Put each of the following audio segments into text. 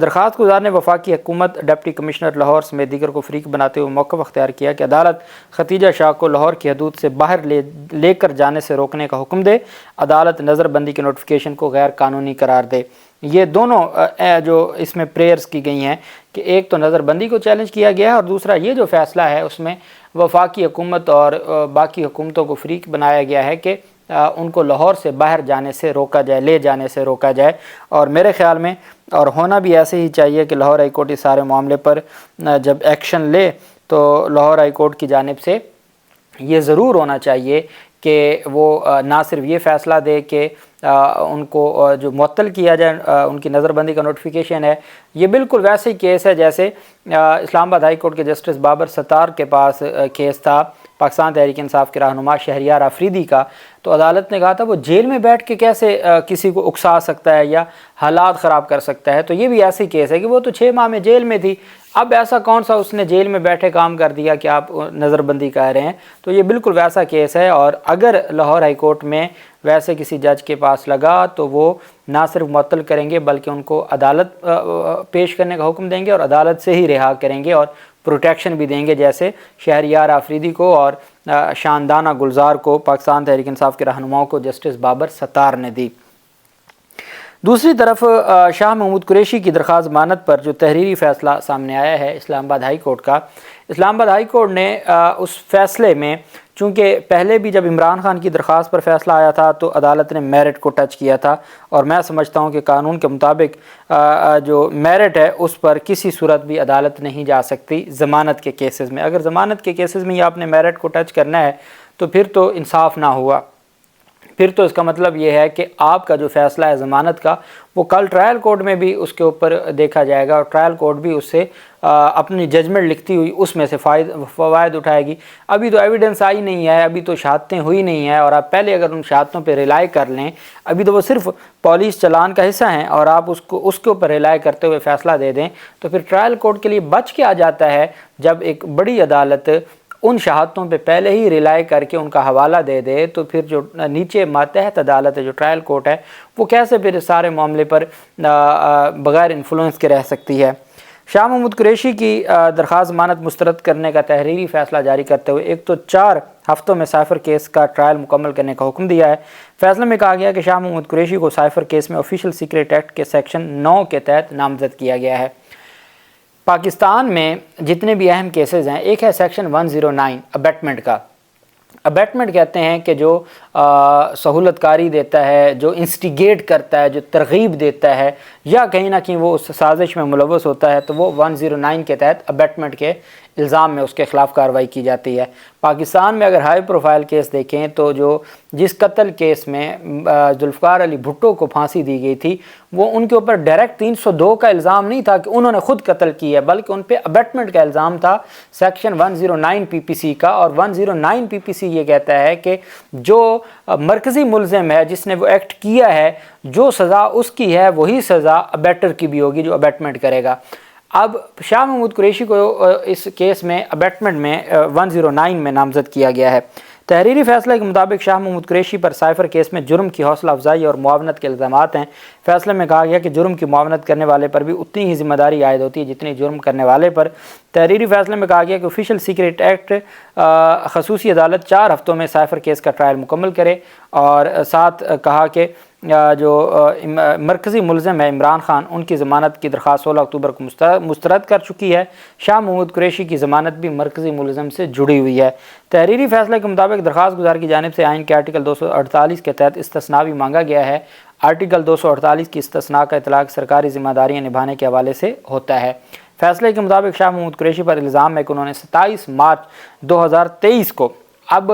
درخواست گزار نے وفاقی حکومت، ڈپٹی کمشنر لاہور سمیت دیگر کو فریق بناتے ہوئے موقف اختیار کیا کہ عدالت ختیجہ شاہ کو لاہور کی حدود سے باہر لے کر جانے سے روکنے کا حکم دے، عدالت نظر بندی کے نوٹیفیکیشن کو غیر قانونی قرار دے۔ یہ دونوں جو اس میں پریئرز کی گئی ہیں کہ ایک تو نظر بندی کو چیلنج کیا گیا ہے، اور دوسرا یہ جو فیصلہ ہے اس میں وفاقی حکومت اور باقی حکومتوں کو فریق بنایا گیا ہے کہ ان کو لاہور سے باہر جانے سے روکا جائے، لے جانے سے روکا جائے۔ اور میرے خیال میں اور ہونا بھی ایسے ہی چاہیے کہ لاہور ہائی کورٹ اس سارے معاملے پر جب ایکشن لے تو لاہور ہائی کورٹ کی جانب سے یہ ضرور ہونا چاہیے کہ وہ نہ صرف یہ فیصلہ دے کہ ان کو جو معطل کیا جائے، ان کی نظر بندی کا نوٹیفیکیشن ہے، یہ بالکل ویسے ہی کیس ہے جیسے اسلام آباد ہائی کورٹ کے جسٹس بابر ستار کے پاس کیس تھا پاکستان تحریک انصاف کے رہنما شہریار آفریدی کا۔ تو عدالت نے کہا تھا وہ جیل میں بیٹھ کے کیسے کسی کو اکسا سکتا ہے یا حالات خراب کر سکتا ہے، تو یہ بھی ایسی کیس ہے کہ وہ تو 6 ماہ میں جیل میں تھی، اب ایسا کون سا اس نے جیل میں بیٹھے کام کر دیا کہ آپ نظر بندی کہہ رہے ہیں۔ تو یہ بالکل ویسا کیس ہے، اور اگر لاہور ہائی کورٹ میں ویسے کسی جج کے پاس لگا تو وہ نہ صرف معطل کریں گے بلکہ ان کو عدالت پیش کرنے کا حکم دیں گے اور عدالت سے ہی رہا کریں گے اور پروٹیکشن بھی دیں گے، جیسے شہریار آفریدی کو اور شاندانہ گلزار کو پاکستان تحریک انصاف کے رہنماؤں کو جسٹس بابر ستار نے دی۔ دوسری طرف شاہ محمود قریشی کی درخواست ضمانت پر جو تحریری فیصلہ سامنے آیا ہے اسلام آباد ہائی کورٹ کا، اسلام آباد ہائی کورٹ نے اس فیصلے میں، چونکہ پہلے بھی جب عمران خان کی درخواست پر فیصلہ آیا تھا تو عدالت نے میرٹ کو ٹچ کیا تھا، اور میں سمجھتا ہوں کہ قانون کے مطابق جو میرٹ ہے اس پر کسی صورت بھی عدالت نہیں جا سکتی ضمانت کے کیسز میں۔ اگر ضمانت کے کیسز میں آپ نے میرٹ کو ٹچ کرنا ہے تو پھر تو انصاف نہ ہوا، پھر تو اس کا مطلب یہ ہے کہ آپ کا جو فیصلہ ہے ضمانت کا وہ کل ٹرائل کورٹ میں بھی اس کے اوپر دیکھا جائے گا، اور ٹرائل کورٹ بھی اس سے اپنی ججمنٹ لکھتی ہوئی اس میں سے فوائد اٹھائے گی۔ ابھی تو ایویڈنس آئی نہیں ہے، ابھی تو شہادتیں ہوئی نہیں ہیں، اور آپ پہلے اگر ان شہادتوں پہ ریلائی کر لیں، ابھی تو وہ صرف پولیس چلان کا حصہ ہیں، اور آپ اس کے اوپر ریلائی کرتے ہوئے فیصلہ دے دیں تو پھر ٹرائل کورٹ کے لیے بچ کے آ جاتا ہے جب ایک بڑی عدالت ان شہادتوں پہ پہلے ہی ریلائی کر کے ان کا حوالہ دے دے، تو پھر جو نیچے ماتحت عدالت ہے جو ٹرائل کورٹ ہے وہ کیسے پھر اس سارے معاملے پر بغیر انفلوئنس کے رہ سکتی ہے۔ شاہ محمود قریشی کی درخواست ضمانت مسترد کرنے کا تحریری فیصلہ جاری کرتے ہوئے ایک تو 4 ہفتوں میں سائفر کیس کا ٹرائل مکمل کرنے کا حکم دیا ہے۔ فیصلے میں کہا گیا کہ شاہ محمود قریشی کو سائفر کیس میں آفیشیل سیکریٹ ایکٹ کے سیکشن 9 کے تحت نامزد کیا گیا ہے۔ پاکستان میں جتنے بھی اہم کیسز ہیں، ایک ہے سیکشن 109 ابیٹمنٹ کا۔ ابیٹمنٹ کہتے ہیں کہ جو سہولت کاری دیتا ہے، جو انسٹیگیٹ کرتا ہے، جو ترغیب دیتا ہے، یا کہیں نہ کہیں وہ اس سازش میں ملوث ہوتا ہے، تو وہ 109 کے تحت ابیٹمنٹ کے الزام میں اس کے خلاف کارروائی کی جاتی ہے۔ پاکستان میں اگر ہائی پروفائل کیس دیکھیں تو جس قتل کیس میں ذوالفقار علی بھٹو کو پھانسی دی گئی تھی، وہ ان کے اوپر ڈائریکٹ 302 کا الزام نہیں تھا کہ انہوں نے خود قتل کیا ہے، بلکہ ان پہ ابیٹمنٹ کا الزام تھا سیکشن 109 پی پی سی کا۔ اور 109 پی پی سی یہ کہتا ہے کہ جو مرکزی ملزم ہے جس نے وہ ایکٹ کیا ہے، جو سزا اس کی ہے وہی سزا ابیٹر کی بھی ہوگی جو ابیٹمنٹ کرے گا۔ اب شاہ محمود قریشی کو اس کیس میں ابیٹمنٹ میں 109 میں نامزد کیا گیا ہے۔ تحریری فیصلے کے مطابق شاہ محمود قریشی پر سائفر کیس میں جرم کی حوصلہ افزائی اور معاونت کے الزامات ہیں۔ فیصلے میں کہا گیا کہ جرم کی معاونت کرنے والے پر بھی اتنی ہی ذمہ داری عائد ہوتی ہے جتنی جرم کرنے والے پر۔ تحریری فیصلے میں کہا گیا کہ آفیشیل سیکریٹ ایکٹ خصوصی عدالت 4 ہفتوں میں سائفر کیس کا ٹرائل مکمل کرے، اور ساتھ کہا کہ جو مرکزی ملزم ہے عمران خان، ان کی ضمانت کی درخواست 16 اکتوبر کو مسترد کر چکی ہے۔ شاہ محمود قریشی کی ضمانت بھی مرکزی ملزم سے جڑی ہوئی ہے۔ تحریری فیصلے کے مطابق درخواست گزار کی جانب سے آئین کے آرٹیکل 248 کے تحت استثناء بھی مانگا گیا ہے۔ آرٹیکل 248 کی استثناء کا اطلاق سرکاری ذمہ داریاں نبھانے کے حوالے سے ہوتا ہے۔ فیصلے کے مطابق شاہ محمود قریشی پر الزام ہے کہ انہوں نے 27 مارچ 2023 کو، اب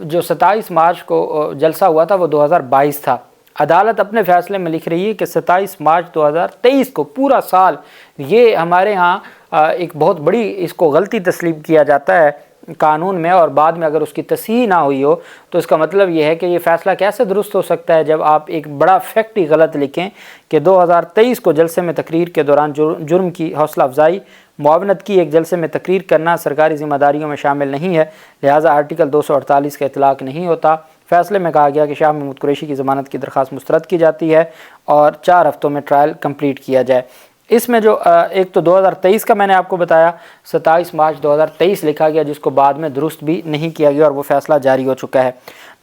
جو 27 مارچ کو جلسہ ہوا تھا وہ 2022 تھا، عدالت اپنے فیصلے میں لکھ رہی ہے کہ 27 مارچ 2023 کو، پورا سال، یہ ہمارے ہاں ایک بہت بڑی اس کو غلطی تسلیم کیا جاتا ہے قانون میں، اور بعد میں اگر اس کی تصحیح نہ ہوئی ہو تو اس کا مطلب یہ ہے کہ یہ فیصلہ کیسے درست ہو سکتا ہے جب آپ ایک بڑا فیکٹ ہی غلط لکھیں کہ 2023 کو جلسے میں تقریر کے دوران جرم کی حوصلہ افزائی معاونت کی ایک جلسے میں تقریر کرنا سرکاری ذمہ داریوں میں شامل نہیں ہے، لہٰذا آرٹیکل 248 کا اطلاق نہیں ہوتا۔ فیصلے میں کہا گیا کہ شاہ محمود قریشی کی ضمانت کی درخواست مسترد کی جاتی ہے اور 4 ہفتوں میں ٹرائل کمپلیٹ کیا جائے۔ اس میں جو ایک تو 2023 کا میں نے آپ کو بتایا 27 مارچ 2023 لکھا گیا، جس کو بعد میں درست بھی نہیں کیا گیا اور وہ فیصلہ جاری ہو چکا ہے۔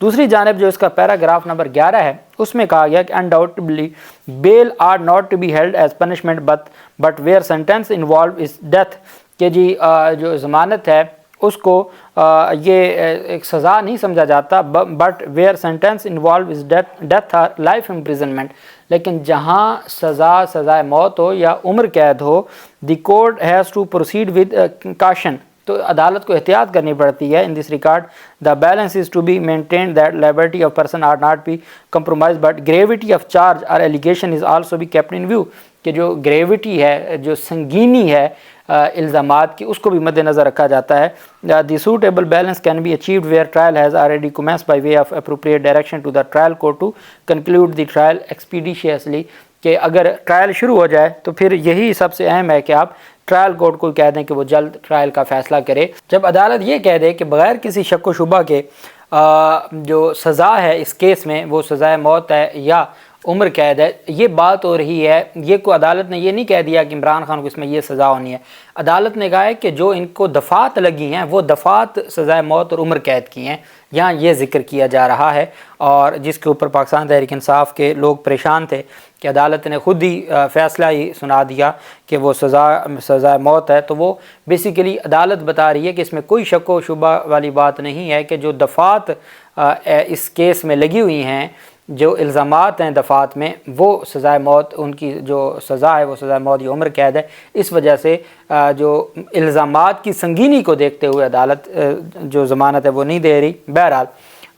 دوسری جانب جو اس کا پیراگراف نمبر 11 ہے اس میں کہا گیا کہ undoubtedly bail are not to be held as punishment but where sentence involved is death، کہ جی جو ضمانت ہے اس کو یہ ایک سزا نہیں سمجھا جاتا، but where sentence involve is death اور لائف امپریزنمنٹ، لیکن جہاں سزائے موت ہو یا عمر قید ہو، the court has to proceed with caution, تو عدالت کو احتیاط کرنی پڑتی ہے۔ In this record the balance is to be maintained that liability of person are not be compromise but gravity of charge اور allegation is also be kept in view, کہ جو گریوٹی ہے، جو سنگینی ہے الزامات کی، اس کو بھی مد نظر رکھا جاتا ہے۔ The suitable balance can be achieved where trial has already commence by way of appropriate direction to the trial court to conclude the trial expeditiously, کہ اگر ٹرائل شروع ہو جائے تو پھر یہی سب سے اہم ہے کہ آپ ٹرائل کورٹ کو کہہ دیں کہ وہ جلد ٹرائل کا فیصلہ کرے۔ جب عدالت یہ کہہ دے کہ بغیر کسی شک و شبہ کے جو سزا ہے اس کیس میں وہ سزائے موت ہے یا عمر قید ہے، یہ بات ہو رہی ہے، یہ کو عدالت نے یہ نہیں کہہ دیا کہ عمران خان کو اس میں یہ سزا ہونی ہے، عدالت نے کہا ہے کہ جو ان کو دفعات لگی ہیں وہ دفعات سزائے موت اور عمر قید کی ہیں، یہاں یہ ذکر کیا جا رہا ہے، اور جس کے اوپر پاکستان تحریک انصاف کے لوگ پریشان تھے کہ عدالت نے خود ہی فیصلہ ہی سنا دیا کہ وہ سزائے موت ہے، تو وہ بیسیکلی عدالت بتا رہی ہے کہ اس میں کوئی شک و شبہ والی بات نہیں ہے کہ جو دفعات اس کیس میں لگی ہوئی ہیں، جو الزامات ہیں دفعات میں، وہ سزائے موت، ان کی جو سزا ہے وہ سزائے موت یا عمر قید ہے۔ اس وجہ سے جو الزامات کی سنگینی کو دیکھتے ہوئے عدالت جو ضمانت ہے وہ نہیں دے رہی۔ بہرحال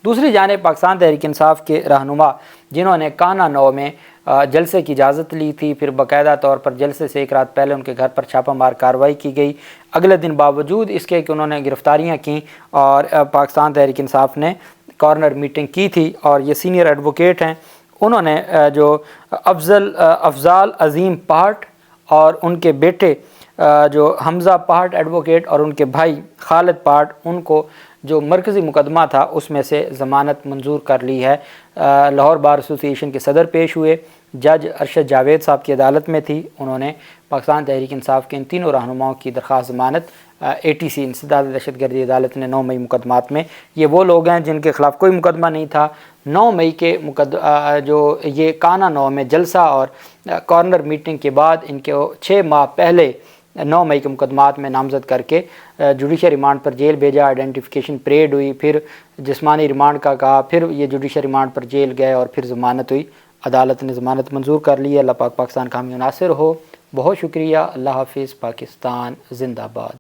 دوسری جانب پاکستان تحریک انصاف کے رہنما جنہوں نے کانا 9 میں جلسے کی اجازت لی تھی، پھر باقاعدہ طور پر جلسے سے ایک رات پہلے ان کے گھر پر چھاپہ مار کارروائی کی گئی، اگلے دن باوجود اس کے کہ انہوں نے گرفتاریاں کیں اور پاکستان تحریک انصاف نے کارنر میٹنگ کی تھی، اور یہ سینئر ایڈوکیٹ ہیں، انہوں نے جو افضال عظیم پہاٹ اور ان کے بیٹے جو حمزہ پہاٹ ایڈوکیٹ اور ان کے بھائی خالد پہاٹ، ان کو جو مرکزی مقدمہ تھا اس میں سے ضمانت منظور کر لی ہے۔ لاہور بار ایسوسی ایشن کے صدر پیش ہوئے، جج ارشد جاوید صاحب کی عدالت میں تھی، انہوں نے پاکستان تحریک انصاف کے ان تینوں رہنماؤں کی درخواست ضمانت ATC انسداد دہشت گردی عدالت نے 9 مئی مقدمات میں، یہ وہ لوگ ہیں جن کے خلاف کوئی مقدمہ نہیں تھا، 9 مئی کے جو یہ کانا 9 میں جلسہ اور کارنر میٹنگ کے بعد ان کے 6 ماہ پہلے 9 مئی کے مقدمات میں نامزد کر کے جوڈیشل ریمانڈ پر جیل بھیجا، آئیڈینٹیفیکیشن پریڈ ہوئی، پھر جسمانی ریمانڈ کا کہا، پھر یہ جوڈیشل ریمانڈ پر جیل گئے اور پھر ضمانت ہوئی، عدالت نے ضمانت منظور کر لی ہے۔ اللہ پاک پاکستان کا حامی و ناصر ہو۔ بہت شکریہ، اللہ حافظ، پاکستان زندہ باد۔